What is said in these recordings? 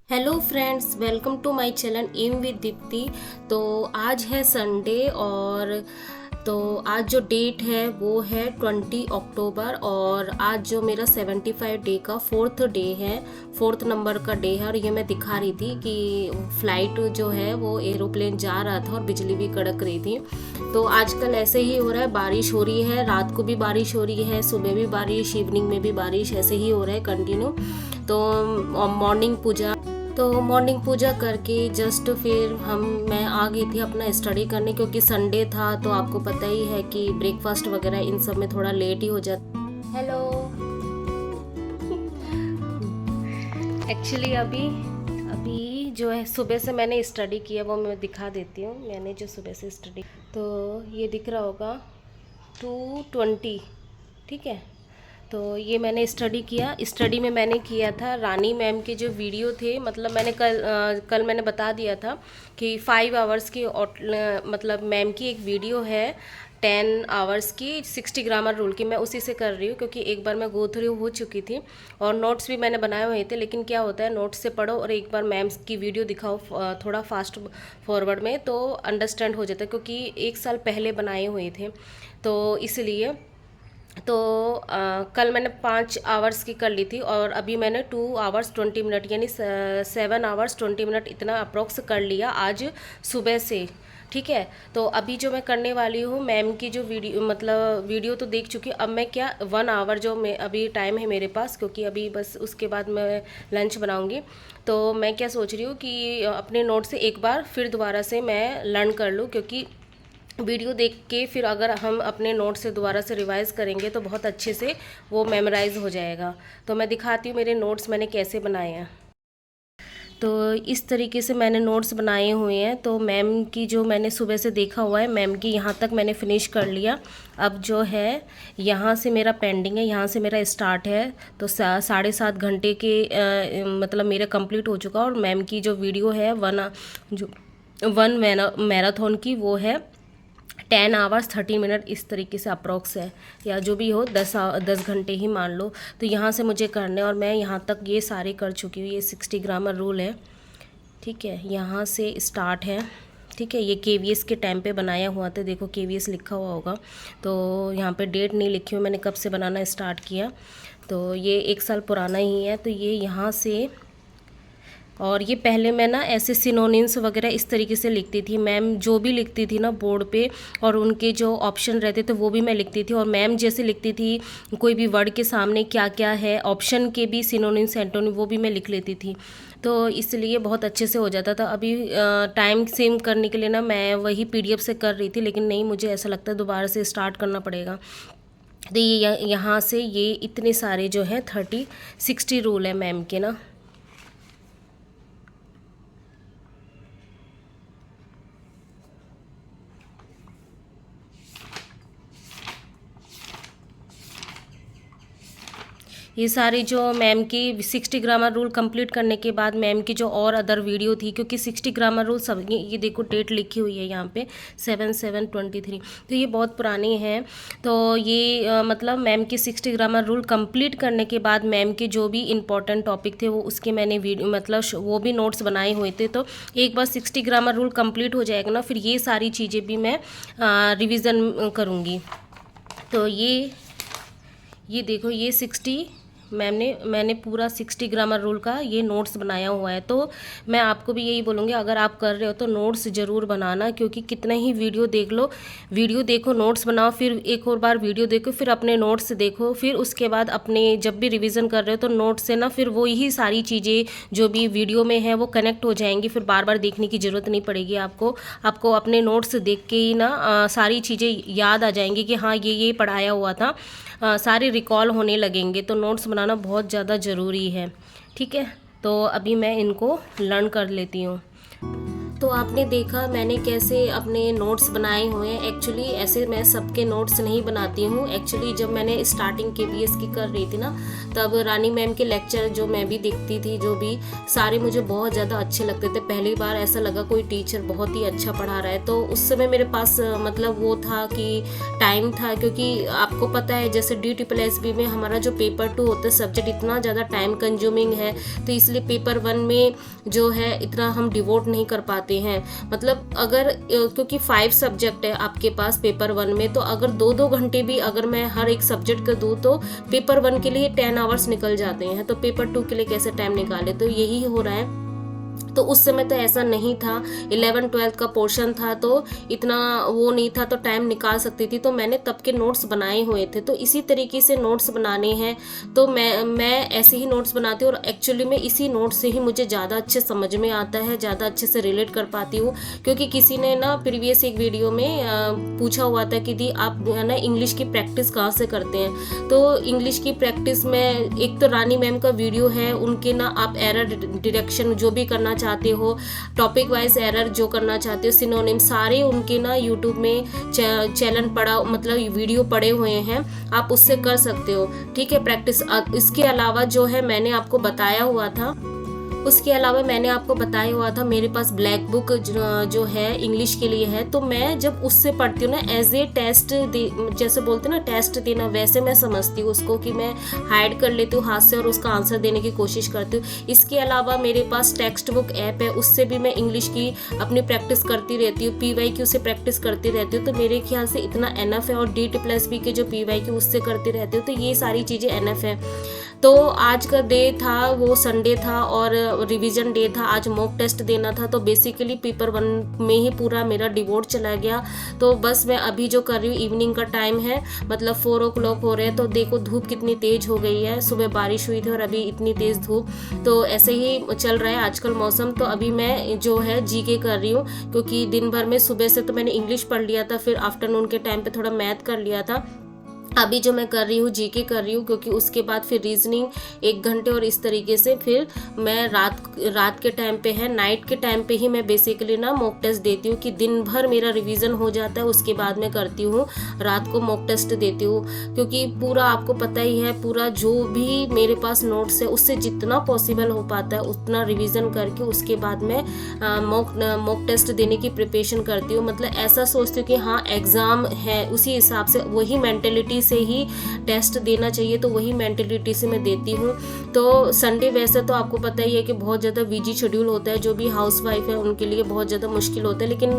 Hello friends, welcome to my channel M with Deepti. तो आज है संडे और तो आज जो डेट है वो है 20 अक्टूबर और आज जो मेरा 75 डे का फोर्थ डे है, फोर्थ नंबर का डे है। और ये मैं दिखा रही थी कि फ्लाइट जो है वो एरोप्लेन जा रहा था और बिजली भी कड़क रही थी। तो आजकल ऐसे ही हो रहा है, बारिश हो रही है, रात को भी बारिश हो रही है, सुबह भी बारिश, इवनिंग में भी बारिश, ऐसे ही हो रहा है कंटिन्यू। तो मॉर्निंग पूजा करके जस्ट फिर मैं आ गई थी अपना स्टडी करने, क्योंकि संडे था तो आपको पता ही है कि ब्रेकफास्ट वगैरह इन सब में थोड़ा लेट ही हो जाता। हेलो। एक्चुअली अभी अभी जो है सुबह से मैंने स्टडी किया वो मैं दिखा देती हूँ। मैंने जो सुबह से स्टडी, तो ये दिख रहा होगा 2:20, ठीक है। तो ये मैंने स्टडी किया। स्टडी में मैंने किया था रानी मैम के जो वीडियो थे, मतलब मैंने कल मैंने बता दिया था कि 5 आवर्स की मतलब मैम की एक वीडियो है 10 आवर्स की 60 ग्रामर रूल की। मैं उसी से कर रही हूँ क्योंकि एक बार मैं गो थ्रू हो चुकी थी और नोट्स भी मैंने बनाए हुए थे। लेकिन क्या होता है, नोट्स से पढ़ो और एक बार मैम की वीडियो दिखाओ थोड़ा फास्ट फॉरवर्ड में, तो अंडरस्टैंड हो जाता है, क्योंकि एक साल पहले बनाए हुए थे तो इसलिए। तो कल मैंने 5 आवर्स की कर ली थी और अभी मैंने 2 आवर्स 20 मिनट यानी 7 आवर्स 20 मिनट इतना अप्रोक्स कर लिया आज सुबह से, ठीक है। तो अभी जो मैं करने वाली हूँ, मैम की जो वीडियो तो देख चुकी हूँ। अब मैं क्या 1 आवर जो मैं अभी टाइम है मेरे पास, क्योंकि अभी बस उसके बाद मैं लंच बनाऊँगी। तो मैं क्या सोच रही हूँ कि अपने नोट से एक बार फिर दोबारा से मैं लर्न कर लूँ, क्योंकि वीडियो देख के फिर अगर हम अपने नोट से दोबारा से रिवाइज़ करेंगे तो बहुत अच्छे से वो मेमोराइज़ हो जाएगा। तो मैं दिखाती हूँ मेरे नोट्स मैंने कैसे बनाए हैं। तो इस तरीके से मैंने नोट्स बनाए हुए हैं। तो मैम की जो मैंने सुबह से देखा हुआ है, मैम की यहाँ तक मैंने फ़िनिश कर लिया। अब जो है यहाँ से मेरा पेंडिंग है, यहाँ से मेरा स्टार्ट है। तो 7.5 घंटे के मतलब मेरा कंप्लीट हो चुका। और मैम की जो वीडियो है वन मैराथन की, वो है 10 आवर्स 30 मिनट इस तरीके से अप्रोक्स है, या जो भी हो 10 घंटे ही मान लो। तो यहाँ से मुझे करने, और मैं यहाँ तक ये सारे कर चुकी हूँ। ये 60 ग्रामर रूल है, ठीक है, यहाँ से स्टार्ट है, ठीक है। ये केवीएस के टाइम पे बनाया हुआ था, देखो केवीएस लिखा हुआ होगा। तो यहाँ पे डेट नहीं लिखी हुई, मैंने कब से बनाना स्टार्ट किया। तो ये 1 साल पुराना ही है। तो ये यहाँ से, और ये पहले मैं ना ऐसे सिनोनिम्स वगैरह इस तरीके से लिखती थी। मैम जो भी लिखती थी ना बोर्ड पे, और उनके जो ऑप्शन रहते थे वो भी मैं लिखती थी। और मैम जैसे लिखती थी कोई भी वर्ड के सामने क्या क्या है, ऑप्शन के भी सिनोनिम्स एंटोनिम वो भी मैं लिख लेती थी। तो इसलिए बहुत अच्छे से हो जाता था। अभी टाइम सेव करने के लिए ना मैं वही पीडीएफ से कर रही थी, लेकिन नहीं, मुझे ऐसा लगता है दोबारा से स्टार्ट करना पड़ेगा। तो ये यहाँ से ये इतने सारे जो हैं 30-60 रूल है मैम के ना। ये सारी जो मैम की 60 ग्रामर रूल कंप्लीट करने के बाद मैम की जो और अदर वीडियो थी, क्योंकि 60 ग्रामर रूल सब, ये देखो डेट लिखी हुई है यहाँ पे 7/7/23। तो ये बहुत पुरानी है। तो ये मतलब मैम की 60 ग्रामर रूल कंप्लीट करने के बाद मैम के जो भी इंपॉर्टेंट टॉपिक थे वो उसके मैंने वीडियो वो भी नोट्स बनाए हुए थे। तो एक बार 60 ग्रामर रूल कंप्लीट हो जाएगा ना, फिर ये सारी चीज़ें भी मैं रिविज़न करूँगी। तो ये देखो, ये 60 मैंने पूरा 60 ग्रामर रूल का ये नोट्स बनाया हुआ है। तो मैं आपको भी यही बोलूँगी, अगर आप कर रहे हो तो नोट्स ज़रूर बनाना, क्योंकि कितना ही वीडियो देख लो, वीडियो देखो, नोट्स बनाओ, फिर एक और बार वीडियो देखो, फिर अपने नोट्स देखो, फिर उसके बाद अपने जब भी रिवीजन कर रहे हो तो नोट्स से ना फिर वो ही सारी चीज़ें जो भी वीडियो में है वो कनेक्ट हो जाएंगी। फिर बार बार देखने की ज़रूरत नहीं पड़ेगी आपको अपने नोट्स देख के ही ना सारी चीज़ें याद आ जाएंगी कि हाँ ये पढ़ाया हुआ था, सारे रिकॉल होने लगेंगे। तो नोट्स बनाना बहुत ज़्यादा ज़रूरी है, ठीक है। तो अभी मैं इनको लर्न कर लेती हूँ। तो आपने देखा मैंने कैसे अपने नोट्स बनाए हुए हैं। एक्चुअली ऐसे मैं सबके नोट्स नहीं बनाती हूँ। एक्चुअली जब मैंने स्टार्टिंग KBS की कर रही थी ना, तब रानी मैम के लेक्चर जो मैं भी देखती थी, जो भी सारे मुझे बहुत ज़्यादा अच्छे लगते थे। पहली बार ऐसा लगा कोई टीचर बहुत ही अच्छा पढ़ा रहा है। तो उस समय मेरे पास मतलब वो था कि टाइम था, क्योंकि आपको पता है जैसे DSSB में हमारा जो पेपर 2 होता है सब्जेक्ट इतना ज़्यादा टाइम कंज्यूमिंग है, तो इसलिए पेपर 1 में जो है इतना हम डिवोट नहीं कर पाते हैं। मतलब अगर क्योंकि 5 सब्जेक्ट है आपके पास पेपर 1 में, तो अगर 2-2 घंटे भी अगर मैं हर एक सब्जेक्ट का दूँ तो पेपर 1 के लिए 10 आवर्स निकल जाते हैं, तो पेपर 2 के लिए कैसे टाइम निकाले। तो यही हो रहा है। तो उस समय तो ऐसा नहीं था, 11-12 का पोर्शन था तो इतना वो नहीं था, तो टाइम निकाल सकती थी। तो मैंने तब के नोट्स बनाए हुए थे, तो इसी तरीके से नोट्स बनाने हैं। तो मैं ऐसे ही नोट्स बनाती हूँ, और एक्चुअली में इसी नोट्स से ही मुझे ज़्यादा अच्छे समझ में आता है, ज़्यादा अच्छे से रिलेट कर पाती हूँ। क्योंकि किसी ने ना प्रीवियस एक वीडियो में पूछा हुआ था कि दी आप ना इंग्लिश की प्रैक्टिस कहाँ से करते हैं। तो इंग्लिश की प्रैक्टिस में एक तो रानी मैम का वीडियो है, उनके ना आप एरर डिटेक्शन जो भी करना चाहते हो, टॉपिक वाइज एरर जो करना चाहते हो, सिनोनिम सारे उनके ना यूट्यूब में चैनल पड़ा, मतलब वीडियो पड़े हुए हैं, आप उससे कर सकते हो। ठीक है प्रैक्टिस। इसके अलावा जो है मैंने आपको बताया हुआ था, उसके अलावा मैंने आपको बताया हुआ था मेरे पास ब्लैक बुक जो है इंग्लिश के लिए है। तो मैं जब उससे पढ़ती हूँ ना एज ए टेस्ट, जैसे बोलते हैं ना टेस्ट देना, वैसे मैं समझती हूँ उसको कि मैं हाइड कर लेती हूँ हाथ से और उसका आंसर देने की कोशिश करती हूँ। इसके अलावा मेरे पास टेक्स्ट बुक ऐप है, उससे भी मैं इंग्लिश की अपनी प्रैक्टिस करती रहती हूँ, PYQ से प्रैक्टिस करती रहती हूँ। तो मेरे ख्याल से इतना एनफ है, और DSSB के जो PYQ उससे करती रहती हूँ, तो ये सारी चीज़ें एनफ है। तो आज का डे था, वो संडे था और रिवीजन डे था, आज मॉक टेस्ट देना था। तो बेसिकली पेपर 1 में ही पूरा मेरा डिवोट चला गया। तो बस मैं अभी जो कर रही हूँ, इवनिंग का टाइम है, मतलब 4 o'clock हो रहे हैं। तो देखो धूप कितनी तेज हो गई है, सुबह बारिश हुई थी और अभी इतनी तेज धूप। तो ऐसे ही चल रहा है आजकल मौसम। तो अभी मैं जो है GK कर रही हूँ, क्योंकि दिन भर में सुबह से तो मैंने इंग्लिश पढ़ लिया था, फिर आफ्टरनून के टाइम पे थोड़ा मैथ कर लिया था। अभी जो मैं कर रही हूँ GK कर रही हूँ, क्योंकि उसके बाद फिर रीजनिंग 1 घंटे, और इस तरीके से फिर मैं रात के टाइम पे है, नाइट के टाइम पे ही मैं बेसिकली ना मॉक टेस्ट देती हूँ, कि दिन भर मेरा रिवीजन हो जाता है, उसके बाद मैं करती हूँ रात को मॉक टेस्ट देती हूँ। क्योंकि पूरा आपको पता ही है, पूरा जो भी मेरे पास नोट्स है उससे जितना पॉसिबल हो पाता है उतना रिविज़न करके उसके बाद मैं मॉक टेस्ट देने की प्रिपरेशन करती हूँ। मतलब ऐसा सोचती हूँ कि हाँ एग्ज़ाम है, उसी हिसाब से वही मेंटेलिटी से ही टेस्ट देना चाहिए, तो वही मेंटेलिटी से मैं देती हूँ। तो संडे वैसे तो आपको पता ही है कि बहुत ज़्यादा बिजी शेड्यूल होता है, जो भी हाउसवाइफ है उनके लिए बहुत ज़्यादा मुश्किल होता है, लेकिन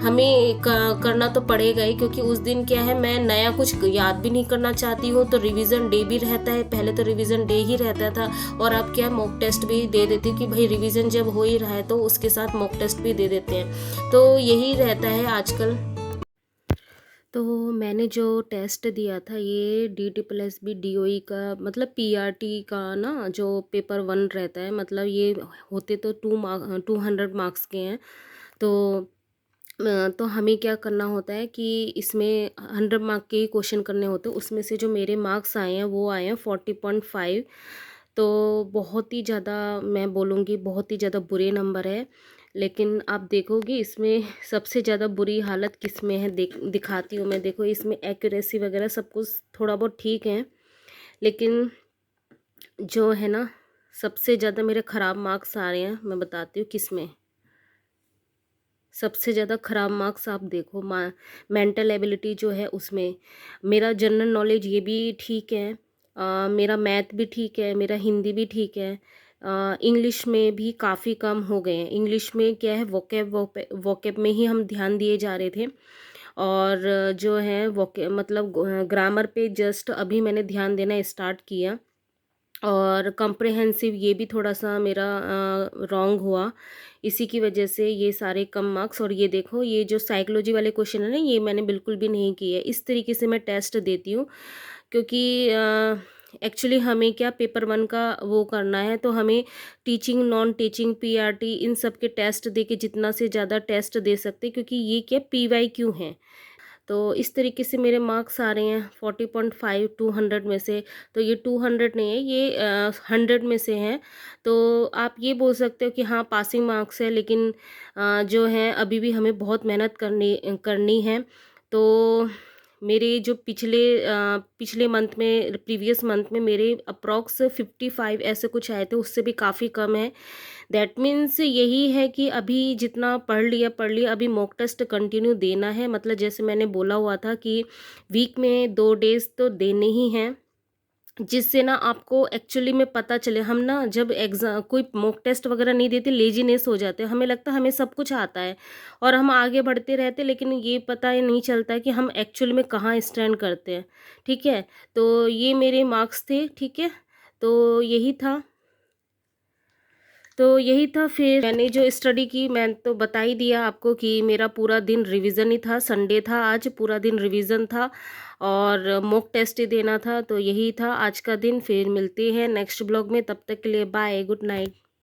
हमें करना तो पड़ेगा ही। क्योंकि उस दिन क्या है, मैं नया कुछ याद भी नहीं करना चाहती हूँ, तो रिवीजन डे भी रहता है। पहले तो रिवीजन डे ही रहता था, और अब क्या मॉक टेस्ट भी दे देती हूँ कि भाई रिवीजन जब हो ही रहा है तो उसके साथ मॉक टेस्ट भी दे देते हैं। तो यही रहता है आजकल। तो मैंने जो टेस्ट दिया था ये DSSB DOE का, मतलब PRT का ना, जो पेपर 1 रहता है, मतलब ये होते तो 200 मार्क्स के हैं। तो हमें क्या करना होता है कि इसमें 100 मार्क के ही क्वेश्चन करने होते हैं। उसमें से जो मेरे मार्क्स आए हैं वो आए हैं 40.5। तो बहुत ही ज़्यादा, मैं बोलूँगी बहुत ही ज़्यादा बुरे नंबर है। लेकिन आप देखोगे इसमें सबसे ज़्यादा बुरी हालत किस में है, दिखाती हूँ मैं। देखो इसमें एक्यूरेसी वगैरह सब कुछ थोड़ा बहुत ठीक है, लेकिन जो है ना सबसे ज़्यादा मेरे ख़राब मार्क्स आ रहे हैं। मैं बताती हूँ किस में सबसे ज़्यादा ख़राब मार्क्स आप देखो। मेंटल एबिलिटी जो है उसमें, मेरा जनरल नॉलेज ये भी ठीक है, मेरा मैथ भी ठीक है, मेरा हिंदी भी ठीक है। इंग्लिश में भी काफ़ी कम हो गए हैं। इंग्लिश में क्या है, वोकेब में ही हम ध्यान दिए जा रहे थे, और जो है मतलब ग्रामर पे जस्ट अभी मैंने ध्यान देना स्टार्ट किया। और कॉम्प्रहेंसिव ये भी थोड़ा सा मेरा रॉन्ग हुआ, इसी की वजह से ये सारे कम मार्क्स। और ये देखो ये जो साइकोलॉजी वाले क्वेश्चन है ना, ये मैंने बिल्कुल भी नहीं किए। इस तरीके से मैं टेस्ट देती हूँ, क्योंकि एक्चुअली हमें क्या पेपर 1 का वो करना है, तो हमें टीचिंग, नॉन टीचिंग, PRT इन सब के टेस्ट दे के जितना से ज़्यादा टेस्ट दे सकते, क्योंकि ये क्या PYQ हैं। तो इस तरीके से मेरे मार्क्स आ रहे हैं 40.5 200 में से। तो ये 200 नहीं है, ये 100 में से हैं। तो आप ये बोल सकते हो कि हाँ पासिंग मार्क्स है, लेकिन जो है अभी भी हमें बहुत मेहनत करनी करनी है। तो मेरे जो पिछले मंथ में, प्रीवियस मंथ में मेरे अप्रॉक्स 55 ऐसे कुछ आए थे, उससे भी काफ़ी कम है। दैट मीन्स यही है कि अभी जितना पढ़ लिया, अभी मॉक टेस्ट कंटिन्यू देना है। मतलब जैसे मैंने बोला हुआ था कि वीक में 2 डेज़ तो देने ही हैं, जिससे ना आपको एक्चुअली में पता चले। हम ना जब एग्ज़ाम कोई मॉक टेस्ट वगैरह नहीं देते, लेजीनेस हो जाते हैं, हमें लगता है हमें सब कुछ आता है और हम आगे बढ़ते रहते, लेकिन ये पता ही नहीं चलता है कि हम एक्चुअली में कहाँ स्टैंड करते हैं। ठीक है, तो ये मेरे मार्क्स थे। ठीक है, तो यही था। फिर मैंने जो स्टडी की, मैं तो बता ही दिया आपको कि मेरा पूरा दिन रिवीजन ही था। संडे था आज, पूरा दिन रिवीजन था और मॉक टेस्ट ही देना था। तो यही था आज का दिन। फिर मिलते हैं नेक्स्ट ब्लॉग में, तब तक के लिए बाय, गुड नाइट।